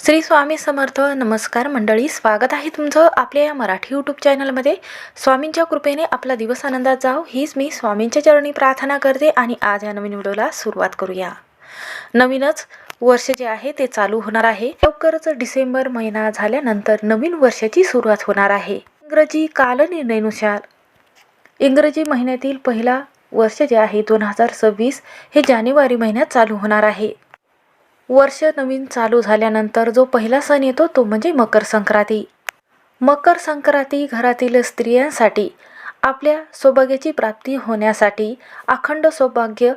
श्री स्वामी समर्थ. नमस्कार मंडळी, स्वागत आहे तुमचं आपल्या या मराठी यूट्यूब चॅनलमध्ये. स्वामींच्या कृपेने आपला दिवस आनंदात जाओ हीच मी स्वामींच्या चरणी प्रार्थना करते. आणि आज या नवीन व्हिडिओला सुरुवात करूया. नवीनच वर्ष जे आहे ते चालू होणार आहे. लवकरच डिसेंबर महिना झाल्यानंतर नवीन वर्षाची सुरुवात होणार आहे. इंग्रजी कालनिर्णयानुसार इंग्रजी महिन्यातील पहिला वर्ष जे आहे 2026 हे जानेवारी महिन्यात चालू होणार आहे. वर्ष नवीन चालू झाल्यानंतर जो पहिला सण येतो तो म्हणजे मकर संक्रांती. मकर संक्रांती घरातील स्त्रियांसाठी आपल्या सौभाग्याची प्राप्ती होण्यासाठी, अखंड सौभाग्य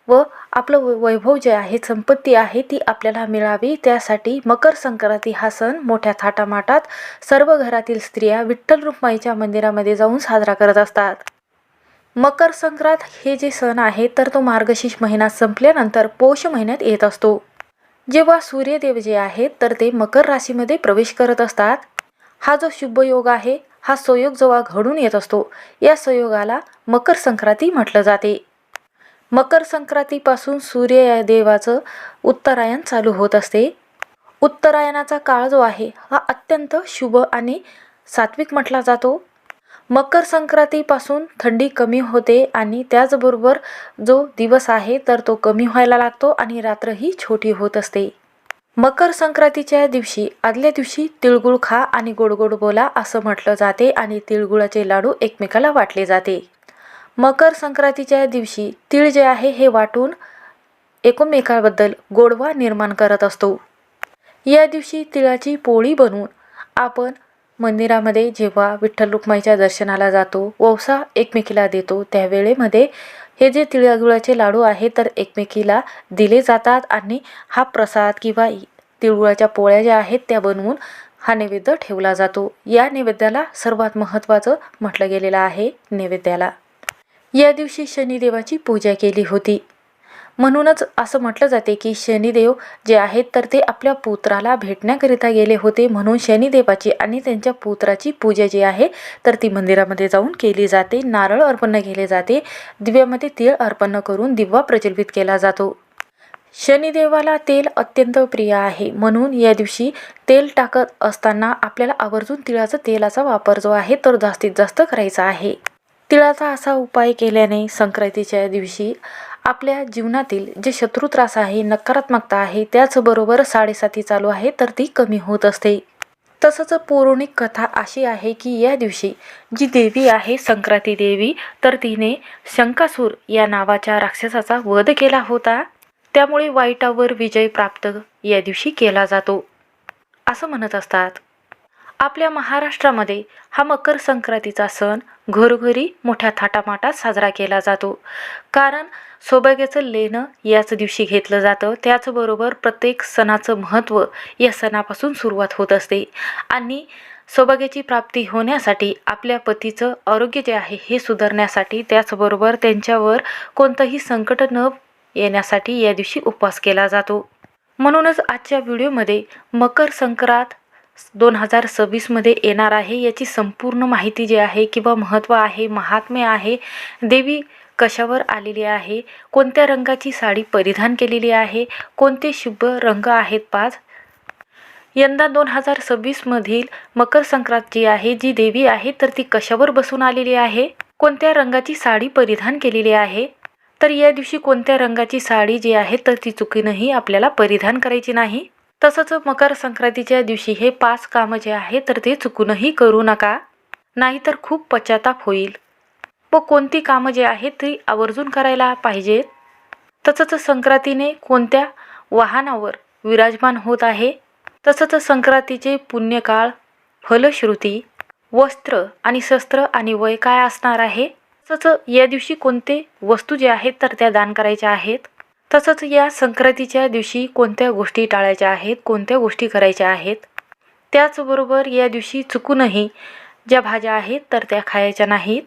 व आपलं वैभव जे आहे, संपत्ती आहे ती आपल्याला मिळावी, त्यासाठी मकर संक्रांती हा सण मोठ्या थाटामाटात सर्व घरातील स्त्रिया विठ्ठल रुक्माईच्या मंदिरामध्ये जाऊन साजरा करत असतात. मकर संक्रांत हे जे सण आहे तर तो मार्गशीर्ष महिना संपल्यानंतर पौष महिन्यात येत असतो. जेव्हा सूर्यदेव जे आहेत तर ते मकर राशीमध्ये प्रवेश करत असतात. हा जो शुभ योग आहे, हा संयोग जेव्हा घडून येत असतो, या संयोगाला मकर संक्रांती म्हटलं जाते. मकर संक्रांतीपासून सूर्यदेवाचं उत्तरायण चालू होत असते. उत्तरायणाचा काळ जो आहे हा अत्यंत शुभ आणि सात्विक म्हटला जातो. मकर संक्रांतीपासून थंडी कमी होते आणि त्याचबरोबर जो दिवस आहे तर तो कमी व्हायला लागतो आणि रात्रही छोटी होत असते. मकर संक्रांतीच्या दिवशी आदल्या दिवशी तिळगुळ खा आणि गोड गोड बोला असं म्हटलं जाते आणि तिळगुळाचे लाडू एकमेकाला वाटले जाते. मकर संक्रांतीच्या दिवशी तिळ जे आहे हे वाटून एकमेकांबद्दल गोडवा निर्माण करत असतो. या दिवशी तिळाची पोळी बनवून आपण मंदिरामध्ये जेव्हा विठ्ठल रुक्माईच्या दर्शनाला जातो, वौसा एकमेकीला देतो, त्यावेळेमध्ये हे जे तिळगुळाचे लाडू आहे तर एकमेकीला दिले जातात आणि हा प्रसाद किंवा तिळगुळाच्या पोळ्या ज्या आहेत त्या बनवून हा नैवेद्य ठेवला जातो. या नैवेद्याला सर्वात महत्त्वाचं म्हटलं गेलेलं आहे. नैवेद्याला या दिवशी शनिदेवाची पूजा केली होती. म्हणूनच असं म्हटलं जाते की शनिदेव जे आहेत तर ते आपल्या पुत्राला भेटण्याकरिता गेले होते, म्हणून शनिदेवाची आणि त्यांच्या पुत्राची पूजा जी आहे तर ती मंदिरामध्ये जाऊन केली जाते. नारळ अर्पण केले जाते, दिव्यामध्ये तीळ अर्पण करून दिवा प्रज्वलित केला जातो. शनिदेवाला तेल अत्यंत प्रिय आहे, म्हणून या दिवशी तेल टाकत असताना आपल्याला आवर्जून तेलाचा वापर जो आहे तर जास्तीत जास्त करायचा आहे. तिळाचा असा उपाय केल्याने संक्रांतीच्या दिवशी आपल्या जीवनातील जे शत्रुत्रास आहे, नकारात्मकता आहे, त्याचबरोबर साडेसाती चालू आहे तर ती कमी होत असते. तसंच पौराणिक कथा अशी आहे की या दिवशी जी देवी आहे संक्रांती देवी तर तिने शंकासूर या नावाच्या राक्षसाचा वध केला होता. त्यामुळे वाईटावर विजय प्राप्त या दिवशी केला जातो असं म्हणत असतात. आपल्या महाराष्ट्रामध्ये हा मकर संक्रांतीचा सण घरोघरी मोठ्या थाटामाटात साजरा केला जातो. कारण सौभाग्याचं लेणं याच दिवशी घेतलं जातं. त्याचबरोबर प्रत्येक सणाचं महत्त्व या सणापासून सुरुवात होत असते आणि सौभाग्याची प्राप्ती होण्यासाठी, आपल्या पतीचं आरोग्य जे आहे हे सुधारण्यासाठी, त्याचबरोबर त्यांच्यावर कोणतंही संकट न येण्यासाठी या दिवशी उपवास केला जातो. म्हणूनच आजच्या व्हिडिओमध्ये मकर संक्रांत 2026 मध्ये येणार आहे याची संपूर्ण माहिती जी आहे किंवा महत्त्व आहे, महात्म्य आहे, देवी कशावर आलेली आहे, कोणत्या रंगाची साडी परिधान केलेली आहे, कोणते शुभ रंग आहेत 5, यंदा 2026 मधील मकर संक्रांत जी आहे, जी देवी आहे तर ती कशावर बसून आलेली आहे, कोणत्या रंगाची साडी परिधान केलेली आहे, तर या दिवशी कोणत्या रंगाची साडी जी आहे तर ती चुकीनंही आपल्याला परिधान करायची नाही. तसंच मकर संक्रांतीच्या दिवशी हे 5 कामं जे आहे तर ते चुकूनही करू नका, नाहीतर खूप पश्चाताप होईल. व कोणती कामं जे आहेत ती आवर्जून करायला पाहिजेत. तसंच संक्रांतीने कोणत्या वाहनावर विराजमान होत आहे, तसंच संक्रांतीचे पुण्यकाळ, फलश्रुती, वस्त्र आणि शस्त्र आणि वय काय असणार आहे, तसंच या दिवशी कोणते वस्तू जे आहेत तर त्या दान करायच्या आहेत, तसंच या संक्रांतीच्या दिवशी कोणत्या गोष्टी टाळायच्या आहेत, कोणत्या गोष्टी करायच्या आहेत. त्याचबरोबर या दिवशी चुकूनही ज्या भाज्या आहेत तर त्या खायच्या नाहीत.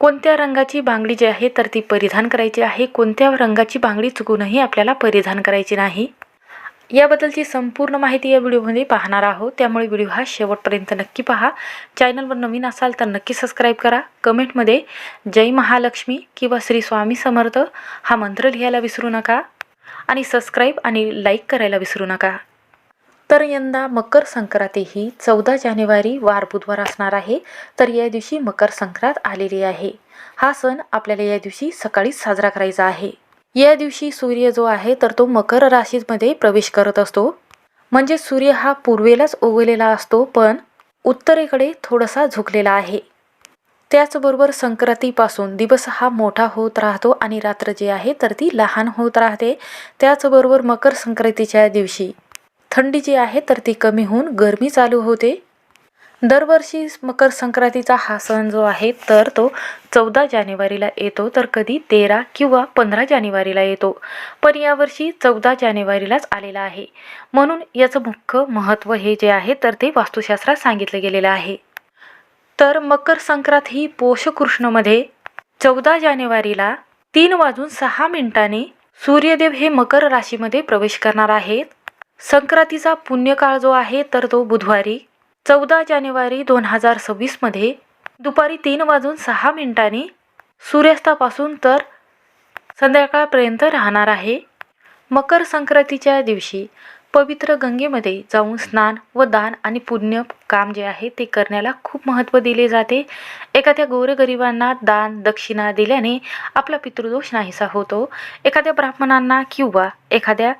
कोणत्या रंगाची बांगडी जी आहे तर ती परिधान करायची आहे, कोणत्या रंगाची बांगडी चुकूनही आपल्याला परिधान करायची नाही. याबद्दलची संपूर्ण माहिती या व्हिडिओमध्ये पाहणार आहोत, त्यामुळे व्हिडिओ हा शेवटपर्यंत नक्की पहा. चॅनलवर नवीन असाल तर नक्की सबस्क्राईब करा. कमेंटमध्ये जय महालक्ष्मी किंवा श्री स्वामी समर्थ हा मंत्र लिहायला विसरू नका आणि सबस्क्राईब आणि लाईक करायला विसरू नका. तर यंदा मकर संक्रांती ही 14 जानेवारी वार बुधवार असणार आहे. तर या दिवशी मकर संक्रांत आलेली आहे. हा सण आपल्याला या दिवशी सकाळीच साजरा करायचा आहे. या दिवशी सूर्य जो आहे तर तो मकर राशीमध्ये प्रवेश करत असतो. म्हणजे सूर्य हा पूर्वेलाच उगवलेला असतो, पण उत्तरेकडे थोडासा झुकलेला आहे. त्याचबरोबर संक्रांतीपासून दिवस हा मोठा होत राहतो आणि रात्र जी आहे तर ती लहान होत राहते. त्याचबरोबर मकर संक्रांतीच्या दिवशी थंडी जी आहे तर ती कमी होऊन गरमी चालू होते. दरवर्षी मकर संक्रांतीचा हा सण जो आहे तर तो 14 जानेवारीला येतो, तर कधी 13 किंवा 15 जानेवारीला येतो. पण यावर्षी 14 जानेवारीलाच आलेला आहे. म्हणून याचं मुख्य महत्त्व हे जे आहे तर ते वास्तुशास्त्रात सांगितलं गेलेलं आहे. तर मकर संक्रांत ही पोष कृष्णमध्ये 14 जानेवारीला 3:06 सूर्यदेव हे मकर राशीमध्ये प्रवेश करणार आहेत. संक्रांतीचा पुण्यकाळ जो आहे तर तो बुधवारी 14 जानेवारी 2026 मध्ये दुपारी 3:06 सूर्यास्तापासून तर संध्याकाळपर्यंत राहणार आहे. मकर संक्रांतीच्या दिवशी पवित्र गंगेमध्ये जाऊन स्नान व दान आणि पुण्य काम जे आहे ते करण्याला खूप महत्त्व दिले जाते. एखाद्या गोरगरिबांना दान दक्षिणा दिल्याने आपला पितृदोष नाहीसा होतो. एखाद्या ब्राह्मणांना किंवा एखाद्या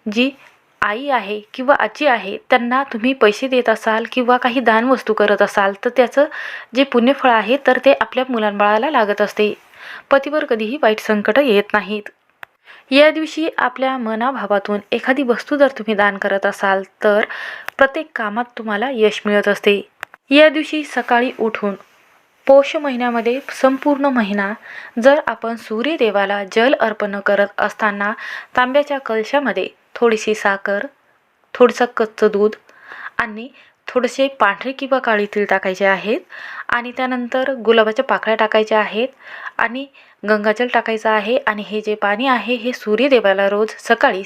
जी आई आहे किंवा आजी आहे त्यांना तुम्ही पैसे देत असाल किंवा काही दानवस्तू करत असाल तर त्याचं जे पुण्यफळ आहे तर ते आपल्या मुलांबाळाला लागत असते. पतीवर कधीही वाईट संकट येत नाहीत. या दिवशी आपल्या मनाभावातून एखादी वस्तू जर तुम्ही दान करत असाल तर प्रत्येक कामात तुम्हाला यश मिळत असते. या दिवशी सकाळी उठून पौष महिन्यामध्ये संपूर्ण महिना जर आपण सूर्यदेवाला जल अर्पण करत असताना तांब्याच्या कलशामध्ये थोडीशी साखर, थोडंसं कच्चं दूध आणि थोडेसे पांढरे किंवा काळे तीळ टाकायचे आहेत आणि त्यानंतर गुलाबाच्या पाकळ्या टाकायच्या आहेत आणि गंगाजल टाकायचं आहे. आणि हे जे पाणी आहे हे सूर्यदेवाला रोज सकाळी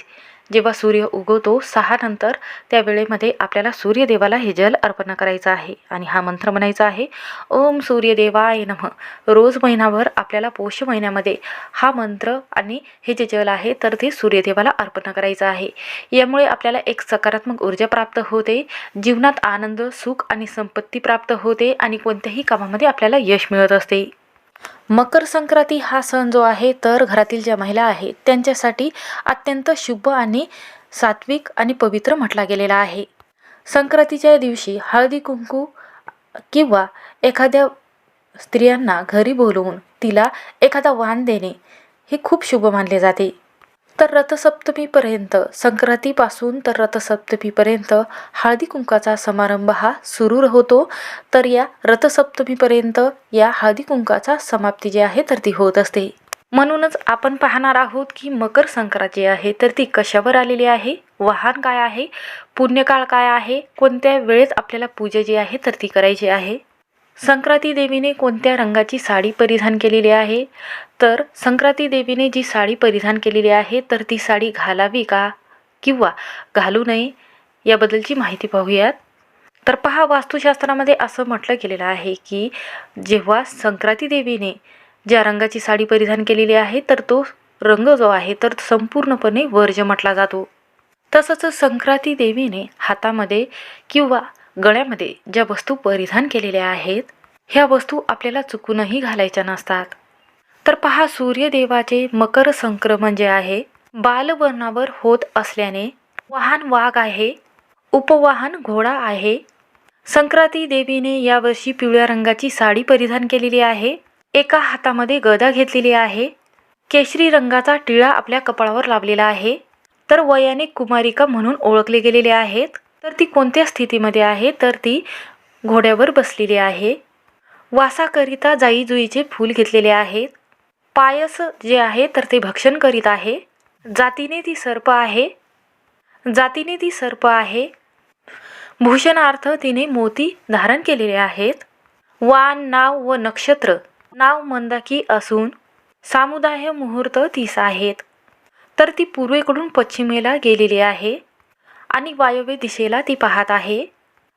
जेव्हा सूर्य उगवतो 6 नंतर त्या वेळेमध्ये आपल्याला सूर्यदेवाला हे जल अर्पण करायचं आहे आणि हा मंत्र म्हणायचा आहे, ओम सूर्यदेवाय नमः. रोज महिनाभर आपल्याला पौष महिन्यामध्ये हा मंत्र आणि हे जे जल आहे तर ते सूर्यदेवाला अर्पण करायचं आहे. यामुळे आपल्याला एक सकारात्मक ऊर्जा प्राप्त होते, जीवनात आनंद सुख आणि संपत्ती प्राप्त होते आणि कोणत्याही कामामध्ये आपल्याला यश मिळत असते. मकर संक्रांती हा सण जो आहे तर घरातील ज्या महिला आहेत त्यांच्यासाठी अत्यंत शुभ आणि सात्विक आणि पवित्र म्हटला गेलेला आहे. संक्रांतीच्या दिवशी हळदी कुंकू किंवा एखाद्या स्त्रियांना घरी बोलवून तिला एखादा वाण देणे हे खूप शुभ मानले जाते. तर रथसप्तमीपर्यंत संक्रांतीपासून तर रथसप्तमीपर्यंत हळदी कुंकाचा समारंभ हा सुरू होतो. तर या रथसप्तमीपर्यंत या हळदी कुंकाचा समाप्ती जी आहे तर ती होत असते. म्हणूनच आपण पाहणार आहोत की मकर संक्रांत जी आहे तर ती कशावर आलेली आहे, वाहन काय आहे, पुण्यकाळ काय आहे, कोणत्या वेळेस आपल्याला पूजा जी आहे तर ती करायची आहे, संक्रांती देवीने कोणत्या रंगाची साडी परिधान केलेली आहे. तर संक्रांती देवीने जी साडी परिधान केलेली आहे तर ती साडी घालावी का किंवा घालू नये याबद्दलची माहिती पाहूयात. तर पहा, वास्तुशास्त्रामध्ये असं म्हटलं गेलेलं आहे की जेव्हा संक्रांती देवीने ज्या रंगाची साडी परिधान केलेली आहे तर तो रंग जो आहे तर संपूर्णपणे वर्ज्य म्हटला जातो. तसंच संक्रांती देवीने हातामध्ये किंवा गळ्यामध्ये ज्या वस्तू परिधान केलेल्या आहेत ह्या वस्तू आपल्याला चुकूनही घालायच्या नसतात. तर पहा, सूर्यदेवाचे मकर संक्रमण जे आहे बालवर्णावर होत असल्याने वाहन वाघ आहे, उपवाहन घोडा आहे. संक्रांती देवीने यावर्षी पिवळ्या रंगाची साडी परिधान केलेली आहे, एका हातामध्ये गदा घेतलेली आहे, केशरी रंगाचा टिळा आपल्या कपाळावर लावलेला आहे. तर वयाने कुमारिका म्हणून ओळखले गेलेले आहेत. तर ती कोणत्या स्थितीमध्ये आहे तर ती घोड्यावर बसलेली आहे. वासाकरिता जाईजुईचे फूल घेतलेले आहेत. पायस जे आहे तर ते भक्षण करीत आहे. जातीने ती सर्प आहे. भूषणार्थ तिने मोती धारण केलेले आहेत. वान, नाव व नक्षत्र नाव मंदाकी असून सामुदाय मुहूर्त 30 आहेत. तर ती पूर्वेकडून पश्चिमेला गेलेली आहे आणि वायव्य दिशेला ती पाहत आहे.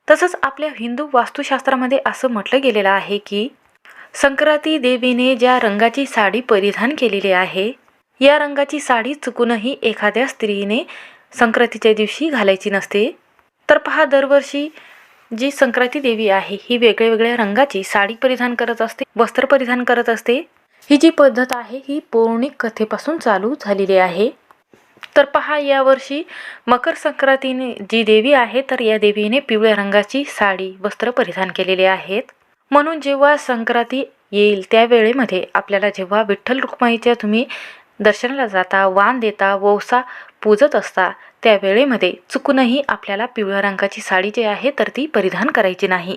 तसंच आपल्या हिंदू वास्तुशास्त्रामध्ये असं म्हटलं गेलेलं आहे की संक्रांती देवीने ज्या रंगाची साडी परिधान केलेली आहे या रंगाची साडी चुकूनही एखाद्या स्त्रीने संक्रांतीच्या दिवशी घालायची नसते. तर पहा, दरवर्षी जी संक्रांती देवी आहे ही वेगळ्या रंगाची साडी परिधान करत असते, वस्त्र परिधान करत असते. ही जी पद्धत आहे ही पौराणिक कथेपासून चालू झालेली आहे. तर पहा, यावर्षी मकर संक्रांतीने जी देवी आहे तर या देवीने पिवळ्या रंगाची साडी वस्त्र परिधान केलेले आहेत. म्हणून जेव्हा संक्रांती येईल त्या वेळेमध्ये आपल्याला जेव्हा विठ्ठल रुक्माईच्या तुम्ही दर्शनाला जाता, वाण देता, वौसा पूजत असता, त्या वेळेमध्ये चुकूनही आपल्याला पिवळ्या रंगाची साडी जी आहे तर ती परिधान करायची नाही.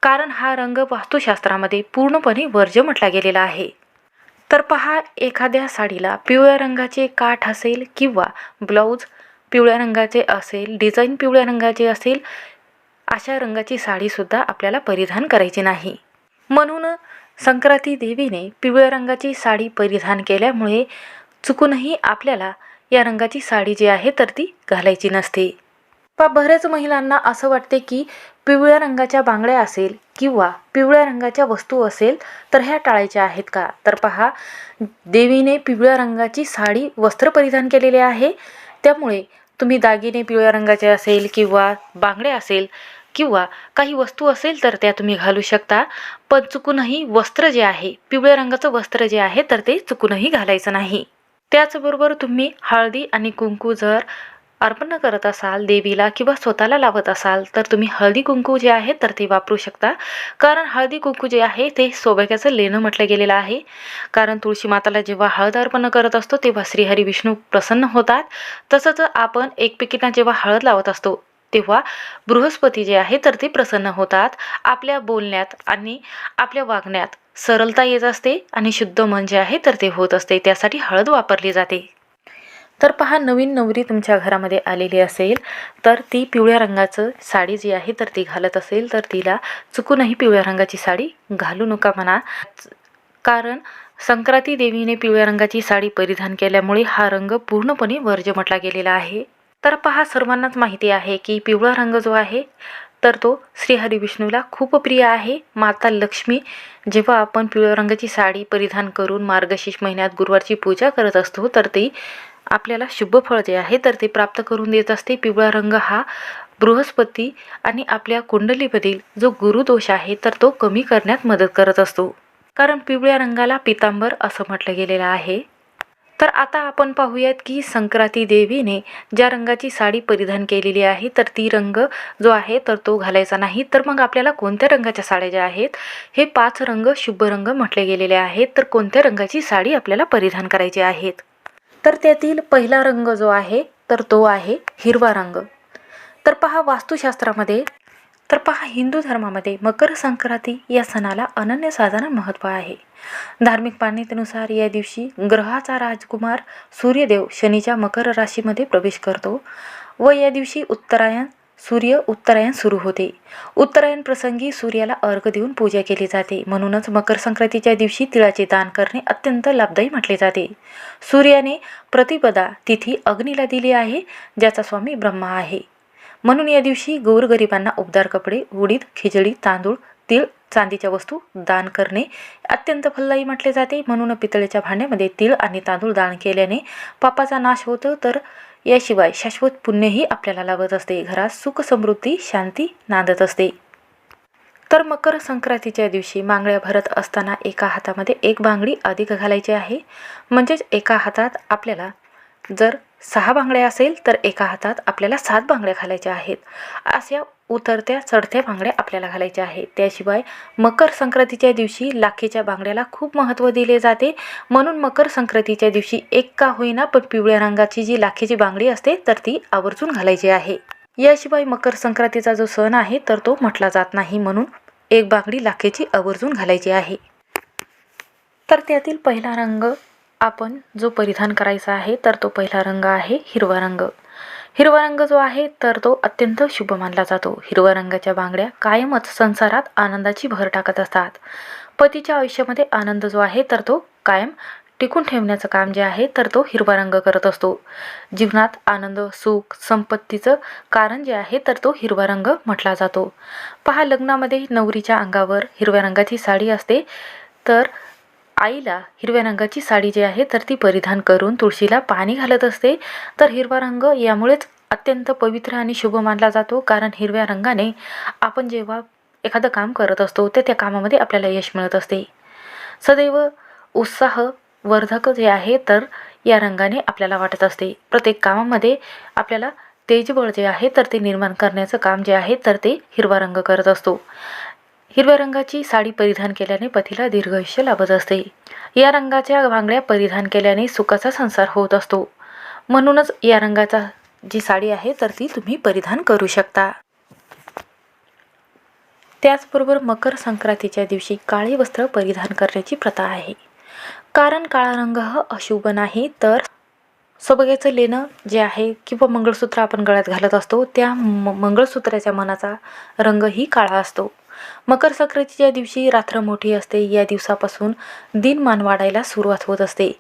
कारण हा रंग वास्तुशास्त्रामध्ये पूर्णपणे वर्ज्य म्हटला गेलेला आहे. तर पहा, एखाद्या साडीला पिवळ्या रंगाचे काठ असेल किंवा ब्लाऊज पिवळ्या रंगाचे असेल, डिझाईन पिवळ्या रंगाचे असेल, अशा रंगाची साडीसुद्धा आपल्याला परिधान करायची नाही. म्हणून संक्रांती देवीने पिवळ्या रंगाची साडी परिधान केल्यामुळे चुकूनही आपल्याला या रंगाची साडी जी आहे तर ती घालायची नसते. बऱ्याच महिलांना असं वाटते की पिवळ्या रंगाच्या बांगड्या असेल किंवा पिवळ्या रंगाच्या वस्तू असेल तर ह्या टाळायच्या आहेत का? तर पहा, देवीने पिवळ्या रंगाची साडी वस्त्र परिधान केलेले आहे. त्यामुळे तुम्ही दागिने पिवळ्या रंगाचे असेल किंवा बांगड्या असेल किंवा काही वस्तू असेल तर त्या तुम्ही घालू शकता. पण चुकूनही वस्त्र जे आहे, पिवळ्या रंगाचं वस्त्र जे आहे तर ते चुकूनही घालायचं नाही. त्याचबरोबर तुम्ही हळदी आणि कुंकू जर अर्पण करत असाल देवीला किंवा स्वतःला लावत असाल तर तुम्ही हळदी कुंकू जे आहे तर ते वापरू शकता. कारण हळदी कुंकू जे आहे ते सौभाग्याचं लेणं म्हटलं गेलेलं आहे. कारण तुळशी माताला जेव्हा हळद अर्पण करत असतो तेव्हा श्रीहरी विष्णू प्रसन्न होतात. तसंच आपण एकमेकींना जेव्हा हळद लावत असतो तेव्हा बृहस्पती जे आहे तर ते प्रसन्न होतात. आपल्या बोलण्यात आणि आपल्या वागण्यात सरलता येत असते आणि शुद्ध मन जे आहे तर ते होत असते. त्यासाठी हळद वापरली जाते. तर पहा, नवीन नवरी तुमच्या घरामध्ये आलेली असेल तर ती पिवळ्या रंगाचं साडी जी आहे तर ती घालत असेल तर तिला चुकूनही पिवळ्या रंगाची साडी घालू नका म्हणा. कारण संक्रांती देवीने पिवळ्या रंगाची साडी परिधान केल्यामुळे हा रंग पूर्णपणे वर्ज्य म्हटला गेलेला आहे. तर पहा, सर्वांनाच माहिती आहे की पिवळा रंग जो आहे तर तो श्रीहरी विष्णूला खूप प्रिय आहे. माता लक्ष्मी जेव्हा आपण पिवळ्या रंगाची साडी परिधान करून मार्गशीर्ष महिन्यात गुरुवारची पूजा करत असतो तर ती आपल्याला शुभ फळ जे आहे तर ते प्राप्त करून देत असते. पिवळा रंग हा बृहस्पती आणि आपल्या कुंडलीमधील जो गुरुदोष आहे तर तो कमी करण्यात मदत करत असतो. कारण पिवळ्या रंगाला पितांबर असं म्हटलं गेलेलं आहे. तर आता आपण पाहूयात की संक्रांती देवीने ज्या रंगाची साडी परिधान केलेली आहे तर ती रंग जो आहे तर तो घालायचा नाही. तर मग आपल्याला कोणत्या रंगाच्या साड्या ज्या आहेत, हे 5 रंग शुभ रंग म्हटले गेलेले आहेत. तर कोणत्या रंगाची साडी आपल्याला परिधान करायची आहेत? तर त्यातील पहिला रंग जो आहे तर तो आहे हिरवा रंग. तर पहा, वास्तुशास्त्रामध्ये तर पहा, हिंदू धर्मामध्ये मकर संक्रांती या सणाला अनन्यसाधारण महत्त्व आहे. धार्मिक मान्यतेनुसार या दिवशी ग्रहाचा राजकुमार सूर्यदेव शनीच्या मकर राशीमध्ये प्रवेश करतो व या दिवशी उत्तरायण सुरू होते. उत्तरायण प्रसंगी सूर्याला अर्घ्य देऊन पूजा केली जाते. म्हणूनच मकर संक्रांतीच्या दिवशी तिळाचे दान करणे अत्यंत लाभदायी म्हटले जाते. सूर्याने प्रतिपदा तिथी अग्नीला दिली आहे, ज्याचा स्वामी ब्रह्मा आहे. म्हणून या दिवशी गोरगरिबांना उबदार कपडे, उडीद, खिचडी, तांदूळ, तीळ, चांदीच्या वस्तू दान करणे अत्यंत फलदायी म्हटले जाते. म्हणून पितळेच्या भांड्यामध्ये तीळ आणि तांदूळ दान केल्याने पापाचा नाश होतो. तर याशिवाय शाश्वत पुण्यही आपल्याला लाभत असते. घरात सुख, समृद्धी, शांती नांदत असते. तर मकर संक्रांतीच्या दिवशी बांगड्या भरत असताना एका हातामध्ये एक बांगडी अधिक घालायची आहे. म्हणजेच एका हातात आपल्याला जर 6 बांगड्या असेल तर एका हातात आपल्याला 7 बांगड्या घालायच्या आहेत. अशा उतरत्या चढत्या बांगड्या आपल्याला घालायच्या आहेत. त्याशिवाय मकर संक्रांतीच्या दिवशी लाखेच्या बांगड्याला खूप महत्त्व दिले जाते. म्हणून मकर संक्रांतीच्या दिवशी एक का होईना पण पिवळ्या रंगाची जी लाखेची बांगडी असते तर ती आवर्जून घालायची आहे. याशिवाय मकर संक्रांतीचा जो सण आहे तर तो म्हटला जात नाही. म्हणून एक बांगडी लाखेची आवर्जून घालायची आहे. तर त्यातील पहिला रंग आपण जो परिधान करायचा आहे तर तो पहिला रंग आहे हिरवा रंग. हिरवा रंग जो आहे तर तो अत्यंत शुभ मानला जातो. हिरव्या रंगाच्या बांगड्या कायमच संसारात आनंदाची भर टाकत असतात. पतीच्या आयुष्यामध्ये आनंद जो आहे तर तो कायम टिकून ठेवण्याचं काम जे आहे तर तो हिरवा रंग करत असतो. जीवनात आनंद, सुख, संपत्तीचं कारण जे आहे तर तो हिरवा रंग म्हटला जातो. पहा, लग्नामध्ये नवरीच्या अंगावर हिरव्या रंगाची साडी असते. तर आईला हिरव्या रंगाची साडी जी आहे तर ती परिधान करून तुळशीला पाणी घालत असते. तर हिरवा रंग यामुळेच अत्यंत पवित्र आणि शुभ मानला जातो, कारण हिरव्या रंगाने आपण जेव्हा एखादं काम करत असतो तर त्या कामामध्ये आपल्याला यश मिळत असते. सदैव उत्साहवर्धक जे आहे तर या रंगाने आपल्याला वाटत असते. प्रत्येक कामामध्ये आपल्याला तेजबळ जे आहे तर ते निर्माण करण्याचं काम जे आहे तर ते हिरवा रंग करत असतो. हिरव्या रंगाची साडी परिधान केल्याने पतीला दीर्घायुष्य लाभत असते. या रंगाच्या बांगड्या परिधान केल्याने सुखाचा संसार होत असतो. म्हणूनच या रंगाचा जी साडी आहे तर ती तुम्ही परिधान करू शकता. त्याचबरोबर मकर संक्रांतीच्या दिवशी काळे वस्त्र परिधान करण्याची प्रथा आहे. कारण काळा रंग हा अशुभ नाही, तर सौभाग्याचं लेणं जे आहे किंवा मंगळसूत्र आपण गळ्यात घालत असतो त्या मंगळसूत्राच्या मनाचा रंगही काळा असतो. मकर संक्रांतीच्या दिवशी रात्र मोठी असते. या दिवसापासून दिनमान वाढायला सुरुवात होत असते.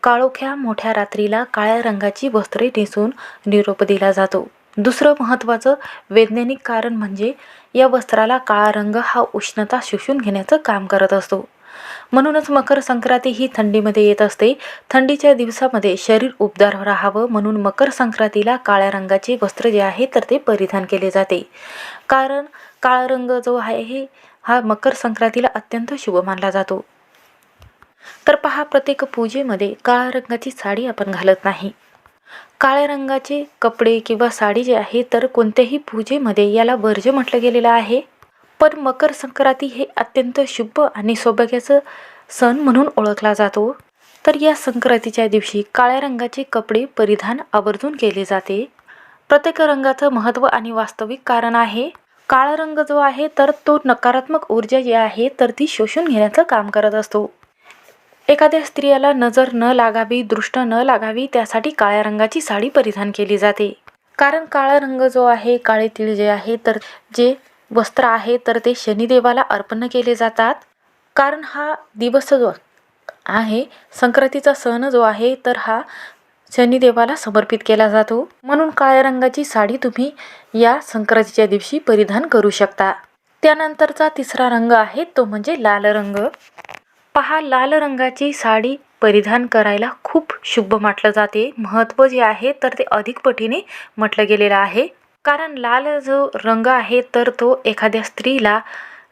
काळोख्या मोठ्या रात्रीला काळ्या रंगाची वस्त्रे नेसून निरोप दिला जातो. दुसरं महत्त्वाचं वैज्ञानिक कारण म्हणजे या वस्त्राला काळा रंग हा उष्णता शोषून घेण्याचं काम करत असतो. म्हणूनच मकर संक्रांती ही थंडीमध्ये येत असते. थंडीच्या दिवसामध्ये शरीर उबदार राहावं म्हणून मकर संक्रांतीला काळ्या रंगाचे वस्त्र जे आहे तर ते परिधान केले जाते. कारण काळा रंग जो आहे हा मकर संक्रांतीला अत्यंत शुभ मानला जातो. तर पहा, प्रत्येक पूजेमध्ये काळ्या रंगाची साडी आपण घालत नाही. काळ्या रंगाचे कपडे किंवा साडी जे आहे तर कोणत्याही पूजेमध्ये याला वर्ज्य म्हटलं गेलेलं आहे. पण मकर संक्रांती हे अत्यंत शुभ आणि सौभाग्याचं सण म्हणून ओळखला जातो. तर या संक्रांतीच्या दिवशी काळ्या रंगाचे कपडे परिधान आवर्जून केले जाते. प्रत्येक रंगाचं महत्त्व आणि वास्तविक कारण आहे. काळा रंग जो आहे तर तो नकारात्मक ऊर्जा जी आहे तर ती शोषून घेण्याचं काम करत असतो. एखाद्या स्त्रियाला नजर न लागावी, दृष्ट न लागावी त्यासाठी काळ्या रंगाची साडी परिधान केली जाते. कारण काळा रंग जो आहे, काळे तीळ जे आहे तर जे वस्त्र आहे तर ते शनिदेवाला अर्पण केले जातात. कारण हा दिवस जो आहे, संक्रांतीचा सण जो आहे तर हा शनिदेवाला समर्पित केला जातो. म्हणून काळ्या रंगाची साडी तुम्ही या संक्रांतीच्या दिवशी परिधान करू शकता. त्यानंतरचा तिसरा रंग आहे तो म्हणजे लाल रंग. पहा, लाल रंगाची साडी परिधान करायला खूप शुभ म्हटलं जाते. महत्त्व जे आहे तर ते अधिक पटीने म्हटलं गेलेलं आहे. कारण लाल जो रंग आहे तर तो एखाद्या स्त्रीला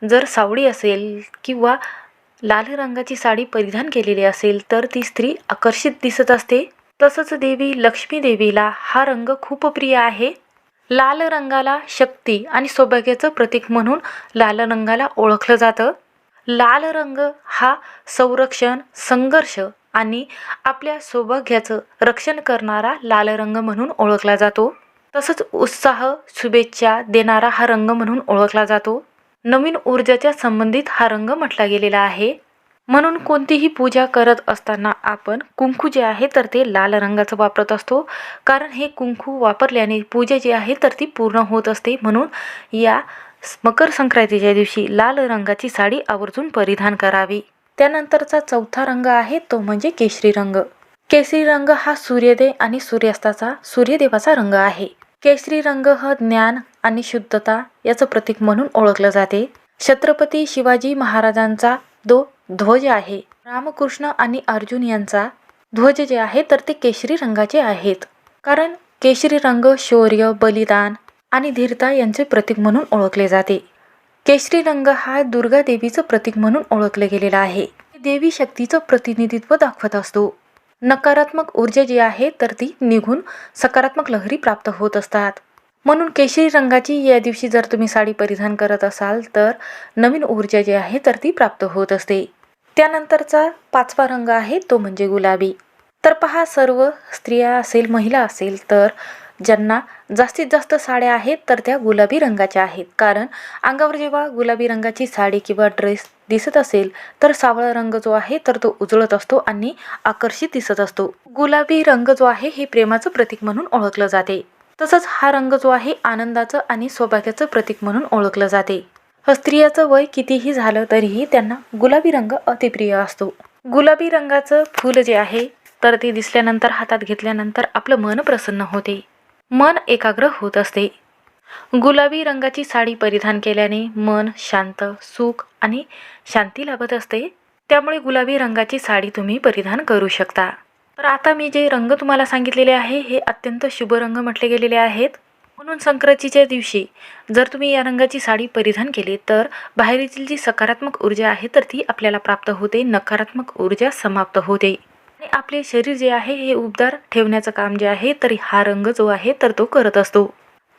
जर सावळी असेल किंवा लाल रंगाची साडी परिधान केलेली असेल तर ती स्त्री आकर्षित दिसत असते. तसंच देवी लक्ष्मी देवीला हा रंग खूप प्रिय आहे. लाल रंगाला शक्ती आणि सौभाग्याचं प्रतीक म्हणून लाल रंगाला ओळखलं जातं. लाल रंग हा संरक्षण, संघर्ष आणि आपल्या सौभाग्याचं रक्षण करणारा लाल रंग म्हणून ओळखला जातो. तसंच उत्साह, शुभेच्छा देणारा हा रंग म्हणून ओळखला जातो. नवीन ऊर्जाच्या संबंधित हा रंग म्हटला गेलेला आहे. म्हणून कोणतीही पूजा करत असताना आपण कुंकू जे आहे तर ते लाल रंगाचं वापरत असतो. कारण हे कुंकू वापरल्याने पूजा जी आहे तर ती पूर्ण होत असते. म्हणून या मकर संक्रांतीच्या दिवशी लाल रंगाची साडी आवर्जून परिधान करावी. त्यानंतरचा चौथा रंग आहे तो म्हणजे केशरी रंग. केशरी रंग हा सूर्योदय आणि सूर्यास्ताचा सूर्यदेवाचा रंग आहे. केशरी रंग हा ज्ञान आणि शुद्धता याचं प्रतीक म्हणून ओळखलं जाते. छत्रपती शिवाजी महाराजांचा ध्वज आहे. रामकृष्ण आणि अर्जुन यांचा ध्वज जे आहे तर ते केशरी रंगाचे आहेत. कारण केशरी रंग शौर्य, बलिदान आणि धीरता यांचे प्रतीक म्हणून ओळखले जाते. केशरी रंग हा दुर्गा देवीचं प्रतीक म्हणून ओळखले गेलेला आहे. देवी शक्तीचं प्रतिनिधित्व दाखवत असतो. नकारात्मक ऊर्जा जी आहे तर ती निघून सकारात्मक लहरी प्राप्त होत असतात. म्हणून केशरी रंगाची या दिवशी जर तुम्ही साडी परिधान करत असाल तर नवीन ऊर्जा जी आहे तर ती प्राप्त होत असते. त्यानंतरचा पाचवा रंग आहे तो म्हणजे गुलाबी. तर पहा, सर्व स्त्रिया असेल, महिला असेल तर ज्यांना जास्तीत जास्त साड्या आहेत तर त्या गुलाबी रंगाच्या आहेत. कारण अंगावर जेव्हा गुलाबी रंगाची साडी किंवा ड्रेस दिसत असेल तर सावळा रंग जो आहे तर तो उजळत असतो आणि आकर्षित दिसत असतो. गुलाबी रंग जो आहे हे प्रेमाचं प्रतीक म्हणून ओळखलं जाते. तसंच हा रंग जो आहे आनंदाचं आणि सौभाग्याचं प्रतीक म्हणून ओळखलं जाते. स्त्रियाचं वय कितीही झालं तरीही त्यांना गुलाबी रंग अतिप्रिय असतो. गुलाबी रंगाचं फूल जे आहे तर ते दिसल्यानंतर, हातात घेतल्यानंतर आपलं मन प्रसन्न होते, मन एकाग्र होत असते. गुलाबी रंगाची साडी परिधान केल्याने मन शांत, सुख आणि शांती लाभत असते. त्यामुळे गुलाबी रंगाची साडी तुम्ही परिधान करू शकता. तर आता मी जे रंग तुम्हाला सांगितलेले आहे हे अत्यंत शुभ रंग म्हटले गेलेले आहेत. म्हणून संक्रांतीच्या दिवशी जर तुम्ही या रंगाची साडी परिधान केली तर बाहेरील जी सकारात्मक ऊर्जा आहे तर ती आपल्याला प्राप्त होते, नकारात्मक ऊर्जा समाप्त होते आणि आपले शरीर जे आहे हे उबदार ठेवण्याचं काम जे आहे तर हा रंग जो आहे तर तो करत असतो.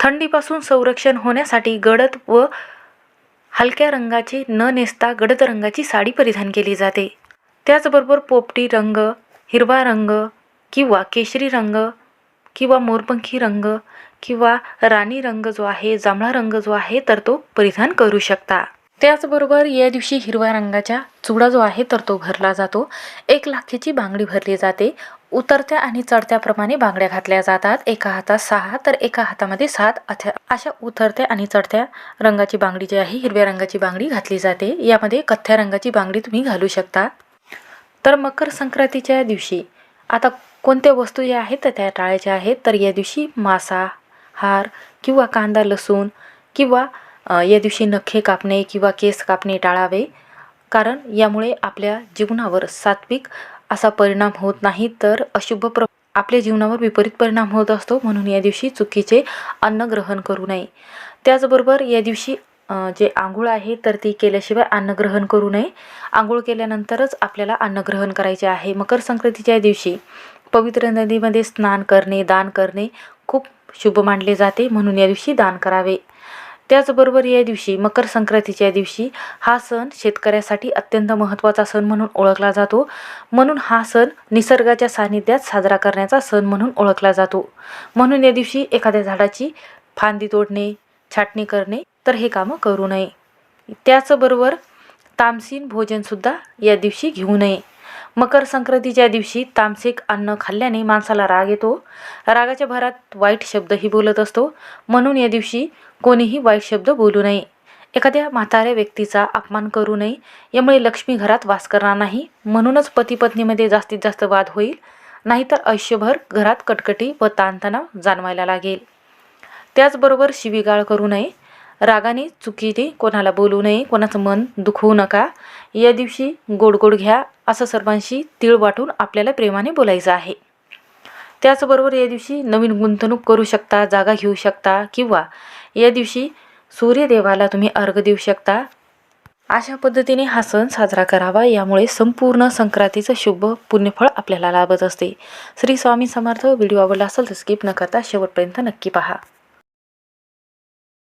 थंडीपासून संरक्षण होण्यासाठी गडद व हलक्या रंगाची न नेसता गडद रंगाची साडी परिधान केली जाते. त्याचबरोबर पोपटी रंग, हिरवा रंग किंवा केशरी रंग किंवा मोरपंखी रंग किंवा राणी रंग जो आहे, जांभळा रंग जो आहे तर तो परिधान करू शकता. त्याचबरोबर या दिवशी हिरव्या रंगाचा चुडा जो आहे तर तो भरला जातो. 1 लाखेची बांगडी भरली जाते. उतरत्या आणि चढत्याप्रमाणे बांगड्या घातल्या जातात. एका हातात 6 तर एका हातामध्ये 7 अशा उतरत्या आणि चढत्या रंगाची बांगडी जी आहे हिरव्या रंगाची बांगडी घातली जाते. यामध्ये कथ्या रंगाची बांगडी तुम्ही घालू शकता. तर मकर संक्रांतीच्या दिवशी आता कोणत्या वस्तू ज्या आहेत तर त्या टाळायच्या आहेत. तर या दिवशी मासा, हार किंवा कांदा, लसूण किंवा या दिवशी नखे कापणे किंवा केस कापणे टाळावे, कारण यामुळे आपल्या जीवनावर सात्विक असा परिणाम होत नाही तर आपल्या जीवनावर विपरीत परिणाम होत असतो. म्हणून या दिवशी चुकीचे अन्न ग्रहण करू नये. त्याचबरोबर या दिवशी जे आंघोळ आहे तर ती केल्याशिवाय अन्न ग्रहण करू नये. आंघोळ केल्यानंतरच आपल्याला अन्न ग्रहण करायचे आहे. मकर संक्रांतीच्या दिवशी पवित्र नदीमध्ये स्नान करणे, दान करणे खूप शुभ मानले जाते. म्हणून या दिवशी दान करावे. त्याचबरोबर या दिवशी मकर संक्रांतीच्या दिवशी हा सण शेतकऱ्यासाठी अत्यंत महत्त्वाचा सण म्हणून ओळखला जातो. म्हणून हा सण निसर्गाच्या सानिध्यात साजरा करण्याचा सण म्हणून ओळखला जातो. म्हणून या दिवशी एखाद्या झाडाची फांदी तोडणे, छाटणी करणे तर हे कामं करू नये. त्याचबरोबर तामसीन भोजनसुद्धा या दिवशी घेऊ नये. मकर संक्रांतीच्या दिवशी तामसिक अन्न खाल्ल्याने माणसाला राग येतो. रागाच्या भरात वाईट शब्दही बोलत असतो. म्हणून या दिवशी कोणीही वाईट शब्द बोलू नये. एखाद्या म्हाताऱ्या व्यक्तीचा अपमान करू नये. यामुळे लक्ष्मी घरात वास करणार नाही. म्हणूनच पती पत्नीमध्ये जास्तीत जास्त वाद होईल, नाहीतर आयुष्यभर घरात कटकटी व ताणतणाव जाणवायला लागेल. त्याचबरोबर शिवीगाळ करू नये. रागाने चुकीने कोणाला बोलू नये. कोणाचं मन दुखवू नका. या दिवशी गोड गोड घ्या असं सर्वांशी तीळ वाटून आपल्याला प्रेमाने बोलायचं आहे. त्याचबरोबर या दिवशी नवीन गुंतवणूक करू शकता, जागा घेऊ शकता किंवा या दिवशी सूर्यदेवाला तुम्ही अर्घ्य देऊ शकता. अशा पद्धतीने हा सण साजरा करावा. यामुळे संपूर्ण संक्रांतीचं शुभ पुण्यफळ आपल्याला लाभत असते. श्री स्वामी समर्थ. व्हिडिओ आवडला असेल तर स्किप न करता शेवटपर्यंत नक्की पहा.